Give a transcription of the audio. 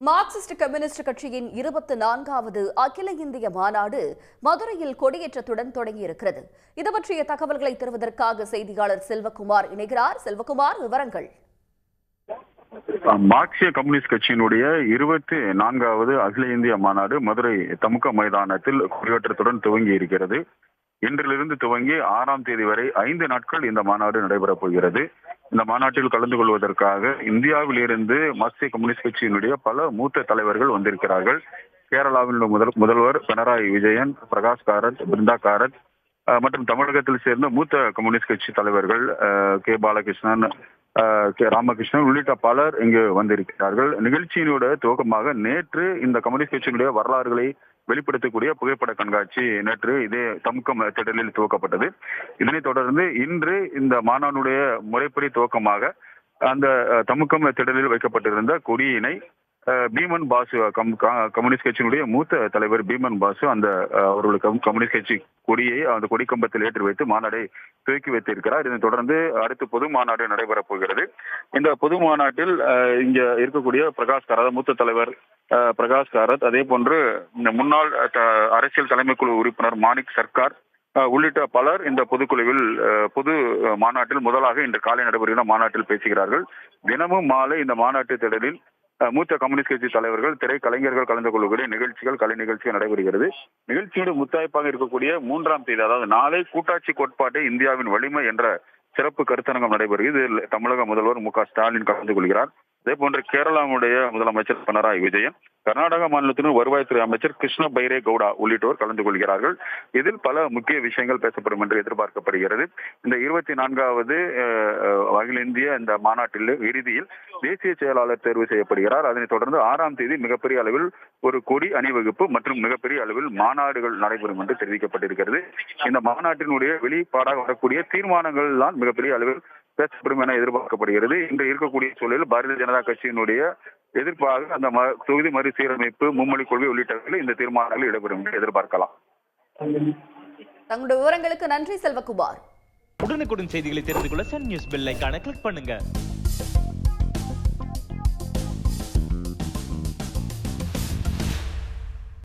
Marxist communist கட்சியின் 24வது அகில இந்திய மாநாடு மதுரையில் கொடியேற்றத்துடன் தொடங்கியிருக்கிறது. இது பற்றிய தகவல்களை தருவதற்காக செய்தியாளர் செல்வகுமார் இணைகிறார். செல்வகுமார், விவரங்கள். மார்க்சிய கம்யூனிஸ்ட் கட்சியினுடைய 24வது அகில இந்திய மாநாடு மதுரை தமுக மைதானத்தில் கொடியேற்றத்துடன் துவங்கி இருக்கிறது. இன்றிலிருந்து துவங்கி 6ஆம் தேதி வரை 5 நாட்கள் இந்த மாநாடு நடைபெறப் போகிறது. இந்த மாநாட்டில் கலந்து கொள்வதற்காக இந்தியாவில் இருந்து மார்க்சிய கம்யூனிஸ்ட் கட்சியினுடைய பல மூத்த தலைவர்கள் வந்திருக்கிறார்கள். கேரளாவின் முதல்வர் பினராயி விஜயன், பிரகாஷ் காரத், பிருந்தா காரத் மற்றும் தமிழகத்தில் சேர்ந்த மூத்த கம்யூனிஸ்ட் கட்சி தலைவர்கள் கே பாலகிருஷ்ணன், கே ராமகிருஷ்ணன் உள்ளிட்ட பலர் இங்கு வந்திருக்கிறார்கள். நிகழ்ச்சியினுடைய துவக்கமாக நேற்று இந்த கம்யூனிஸ்ட் கட்சியினுடைய வரலாறுகளை வெளிப்படுத்தக்கூடிய புகைப்பட கண்காட்சி நேற்று இதே தமுக திடலில் துவக்கப்பட்டது. இதனைத் தொடர்ந்து இன்று இந்த மாநாடுடைய முறைப்படி துவக்கமாக அந்த தமுக திடலில் வைக்கப்பட்டிருந்த கொடியினை பீமன் பாசு கம்யூனிஸ்ட் கட்சியினுடைய மூத்த தலைவர் பீமன் பாசு அந்த அவர்களுக்கு கம்யூனிஸ்ட் கட்சி கொடியை அந்த கொடி கம்பத்தில் ஏற்றி வைத்து மாநாடை துவக்கி வைத்திருக்கிறார். இதனைத் தொடர்ந்து அடுத்து பொது மாநாடு நடைபெறப் போகிறது. இந்த பொது மாநாட்டில் இங்க இருக்கக்கூடிய பிரகாஷ் காரத், மூத்த தலைவர் பிரகாஷ் காரத், அதே போன்று முன்னாள் அரசியல் தலைமை குழு உறுப்பினர் மாணிக் சர்க்கார் உள்ளிட்ட பலர் இந்த பொதுக்குழுவில் பொது மாநாட்டில் முதலாக இன்று காலை நடைபெறுகிற மாநாட்டில் பேசுகிறார்கள். தினமும் மாலை இந்த மாநாட்டு திடலில் மூத்த கம்யூனிஸ்ட் கட்சி தலைவர்கள், திரைக்கலைஞர்கள் கலந்து கொள்ளக்கூடிய நிகழ்ச்சிகள், கலை நிகழ்ச்சிகள் நடைபெறுகிறது. நிகழ்ச்சியோட முத்தாய்ப்பாக இருக்கக்கூடிய 3ஆம் தேதி, அதாவது நாளை கூட்டாட்சி கோட்பாட்டை இந்தியாவின் வலிமை என்ற சிறப்பு கருத்தரங்கம் நடைபெறுகிறது. இதில் தமிழக முதல்வர் மு.க. ஸ்டாலின் கலந்து கொள்கிறார். அதே போன்று கேரளாவுடைய முதலமைச்சர் பினராயி விஜயன், கர்நாடக மாநிலத்தின் வருவாய்த்துறை அமைச்சர் கிருஷ்ண பைரே கவுடா உள்ளிட்டோர் கலந்து கொள்கிறார்கள். இதில் பல முக்கிய விஷயங்கள் பேசப்படும் என்று எதிர்பார்க்கப்படுகிறது. இந்த 24வது அகில இந்திய இந்த மாநாட்டில் இறுதியில் தேசிய செயலாளர் தேர்வு செய்யப்படுகிறார். அதனைத் தொடர்ந்து 6ஆம் தேதி மிகப்பெரிய அளவில் ஒரு கொடி அணிவகுப்பு மற்றும் மிகப்பெரிய அளவில் மாநாடுகள் நடைபெறும் என்று தெரிவிக்கப்பட்டிருக்கிறது. இந்த மாநாட்டினுடைய வெளிப்பாடாக வரக்கூடிய தீர்மானங்கள் தான் மிகப்பெரிய அளவில் பேசப்படும் என எதிர்பார்க்கப்படுகிறது. இன்று இருக்கக்கூடிய சூழலில் பாரதிய ஜனதா கட்சியினுடைய எதிர்ப்பாக அந்த தொகுதி மறுசீரமைப்பு, மும்மொழி கொள்கை உள்ளிட்டவர்கள் இந்த தீர்மானங்கள் இடம்பெறும் என்று எதிர்பார்க்கலாம். தங்களுடைய விவரங்களுக்கு நன்றி செல்வகுமார். உடனுக்குடன் செய்திகளை தெரிந்து கொள்ள சன் நியூஸ் பெல் ஐகானை கிளிக் பண்ணுங்க.